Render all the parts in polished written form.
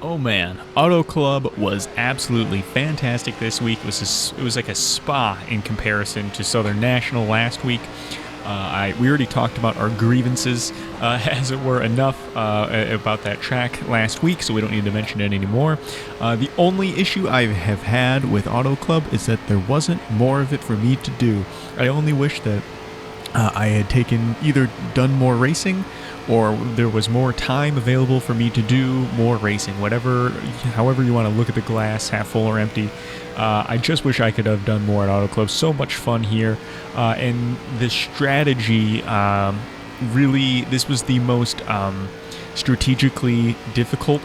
Oh man, Auto Club was absolutely fantastic this week. It was like a spa in comparison to Southern National last week. We already talked about our grievances, as it were, enough about that track last week, so we don't need to mention it anymore. The only issue I have had with Auto Club is that there wasn't more of it for me to do. I only wish that I had either done more racing, or there was more time available for me to do more racing, however you want to look at the glass, half full or empty. I just wish I could have done more at Auto Club. So much fun here, and the strategy, this was the most strategically difficult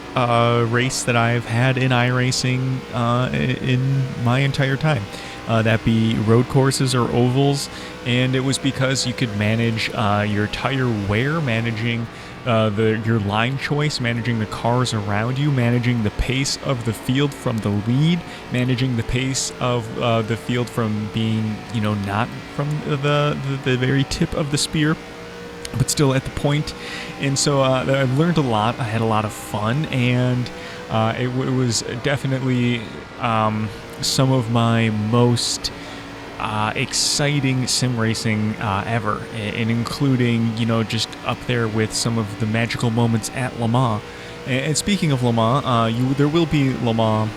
race that I've had in iRacing in my entire time. That be road courses or ovals, and it was because you could manage your tire wear, managing your line choice, managing the cars around you, managing the pace of the field from the lead, managing the pace of the field from being, not from the very tip of the spear, but still at the point. And so I've learned a lot. I had a lot of fun, and it was definitely some of my most exciting sim racing ever, and including, just up there with some of the magical moments at Le Mans. And speaking of Le Mans, there will be Le Mans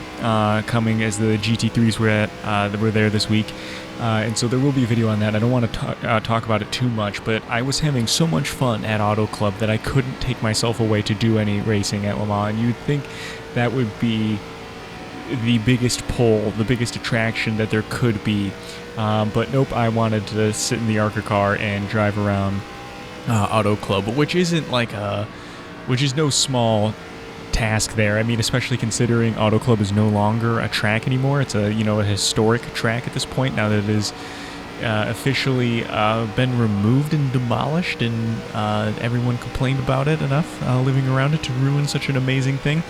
coming, as the GT3s were there this week. And so there will be a video on that. I don't want to talk about it too much, but I was having so much fun at Auto Club that I couldn't take myself away to do any racing at Le Mans. And you'd think that would be the biggest pull, the biggest attraction that there could be. But nope, I wanted to sit in the ARCA car and drive around Auto Club, which is no small task there. I mean, especially considering Auto Club is no longer a track anymore. It's a historic track at this point, now that it is officially been removed and demolished, and everyone complained about it enough living around it to ruin such an amazing thing.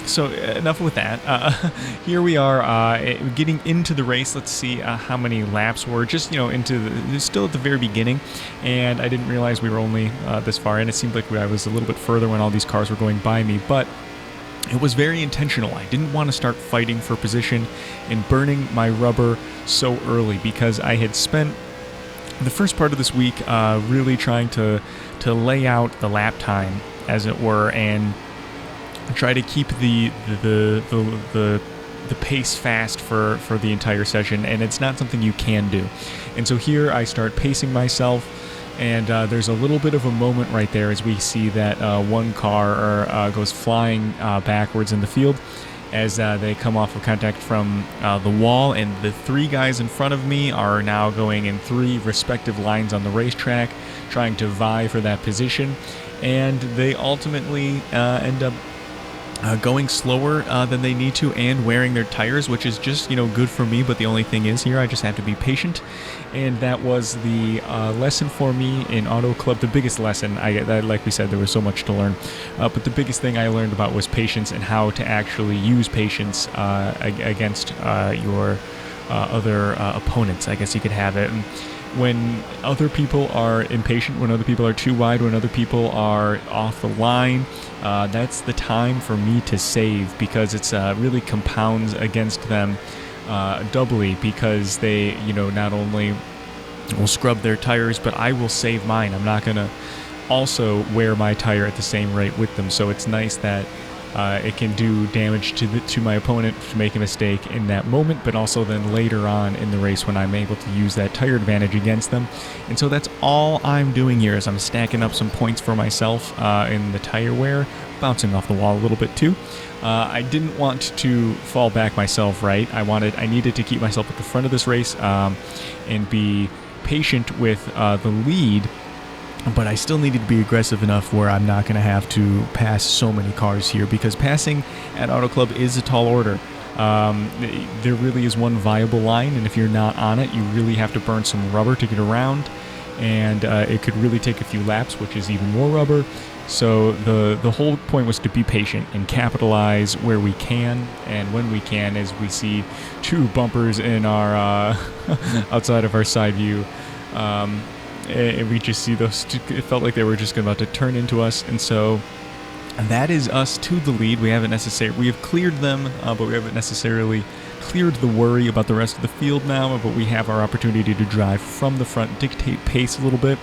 So enough with that. Here we are getting into the race. Let's see how many laps we're just still at the very beginning, and I didn't realize we were only this far in. It seemed like I was a little bit further when all these cars were going by me, but it was very intentional. I didn't want to start fighting for position and burning my rubber so early, because I had spent the first part of this week really trying to lay out the lap time, as it were, and try to keep the pace fast for the entire session, and it's not something you can do. And so here I start pacing myself, and there's a little bit of a moment right there as we see that one car goes flying backwards in the field as they come off of contact from the wall, and the three guys in front of me are now going in three respective lines on the racetrack, trying to vie for that position, and they ultimately end up going slower than they need to, and wearing their tires, which is just good for me. But the only thing is, here I just have to be patient, and that was the lesson for me in Auto Club. The biggest lesson, like we said, there was so much to learn, but the biggest thing I learned about was patience, and how to actually use patience against your other opponents, I guess you could have it. And when other people are impatient, when other people are too wide, when other people are off the line, that's the time for me to save, because it's really compounds against them doubly, because they, not only will scrub their tires, but I will save mine. I'm not going to also wear my tire at the same rate with them. So it's nice that it can do damage to my opponent to make a mistake in that moment, but also then later on in the race when I'm able to use that tire advantage against them. And so that's all I'm doing here, is I'm stacking up some points for myself in the tire wear, bouncing off the wall a little bit too. I didn't want to fall back myself, right? I needed to keep myself at the front of this race and be patient with the lead. But I still needed to be aggressive enough where I'm not going to have to pass so many cars here, because passing at Auto Club is a tall order. There really is one viable line, and if you're not on it, you really have to burn some rubber to get around, and it could really take a few laps, which is even more rubber. So the whole point was to be patient and capitalize where we can, and when we can, as we see two bumpers in our outside of our side view. and we just see those two, it felt like they were just about to turn into us. And so that is us to the lead. We have cleared them, but we haven't necessarily cleared the worry about the rest of the field now, but we have our opportunity to drive from the front, dictate pace a little bit.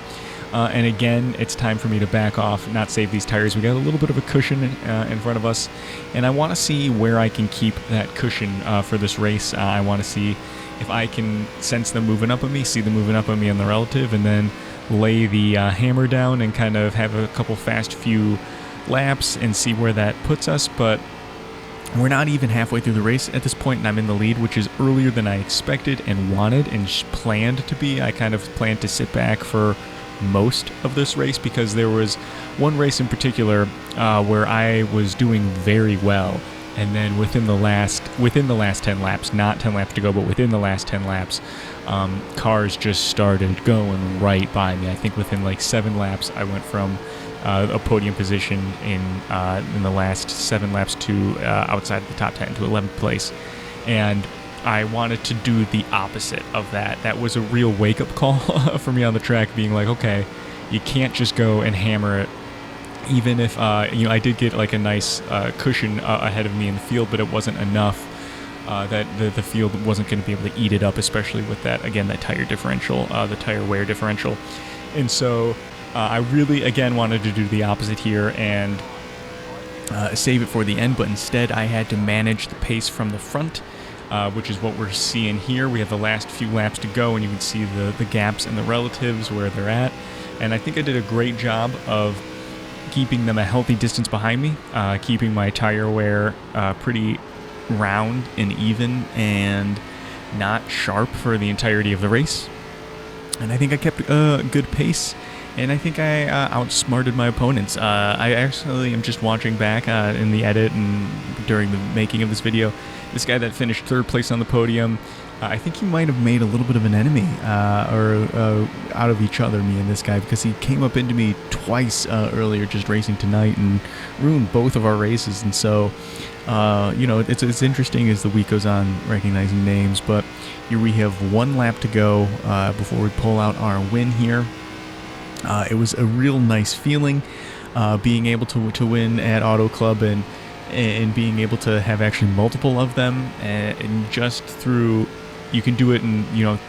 And again, it's time for me to back off, not save these tires. We got a little bit of a cushion in front of us, and I want to see where I can keep that cushion for this race. I want to see if I can sense them moving up on me, see them moving up on me on the relative, and then lay the hammer down and kind of have a couple fast few laps and see where that puts us. But we're not even halfway through the race at this point, and I'm in the lead, which is earlier than I expected and wanted and planned to be. I kind of planned to sit back for most of this race because there was one race in particular where I was doing very well, and then within the last 10 laps, not 10 laps to go, but within the last 10 laps, cars just started going right by me. I think within like 7 laps, I went from a podium position in the last 7 laps to outside of the top 10 to 11th place, and I wanted to do the opposite of that. That was a real wake-up call for me on the track, being like, okay, you can't just go and hammer it. Even if, I did get like a nice cushion ahead of me in the field, but it wasn't enough that the field wasn't going to be able to eat it up, especially with that, again, that tire differential, the tire wear differential. And so I really, again, wanted to do the opposite here and save it for the end, but instead I had to manage the pace from the front, which is what we're seeing here. We have the last few laps to go, and you can see the gaps and the relatives where they're at. And I think I did a great job of keeping them a healthy distance behind me, keeping my tire wear pretty round and even and not sharp for the entirety of the race. And I think I kept a good pace, and I think I outsmarted my opponents. I actually am just watching back in the edit and during the making of this video. This guy that finished 3rd place on the podium, I think he might have made a little bit of an enemy out of each other, me and this guy, because he came up into me twice earlier just racing tonight and ruined both of our races. And so, it's interesting as the week goes on recognizing names, but here we have 1 lap to go before we pull out our win here. It was a real nice feeling being able to win at Auto Club and being able to have actually multiple of them, and just through, you can do it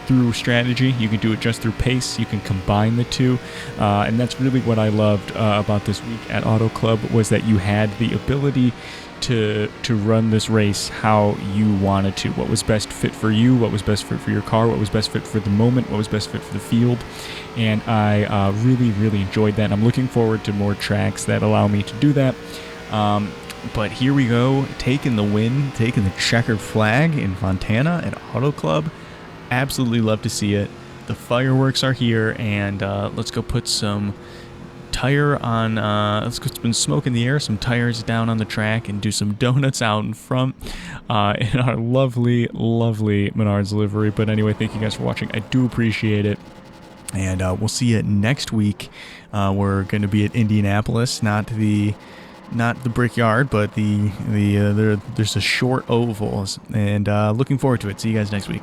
through strategy, you can do it just through pace, you can combine the two, and that's really what I loved about this week at Auto Club, was that you had the ability to run this race how you wanted to, what was best fit for you, what was best fit for your car, what was best fit for the moment, what was best fit for the field. And I really, really enjoyed that. I'm looking forward to more tracks that allow me to do that. But here we go, taking the win, taking the checkered flag in Fontana at Auto Club. Absolutely love to see it. The fireworks are here, and let's go put some tire on, let's go spin smoke in the air, some tires down on the track, and do some donuts out in front in our lovely, lovely Menards livery. But anyway, thank you guys for watching. I do appreciate it. And we'll see you next week. We're going to be at Indianapolis, not the Brickyard, but there's a short oval, and looking forward to it. See you guys next week.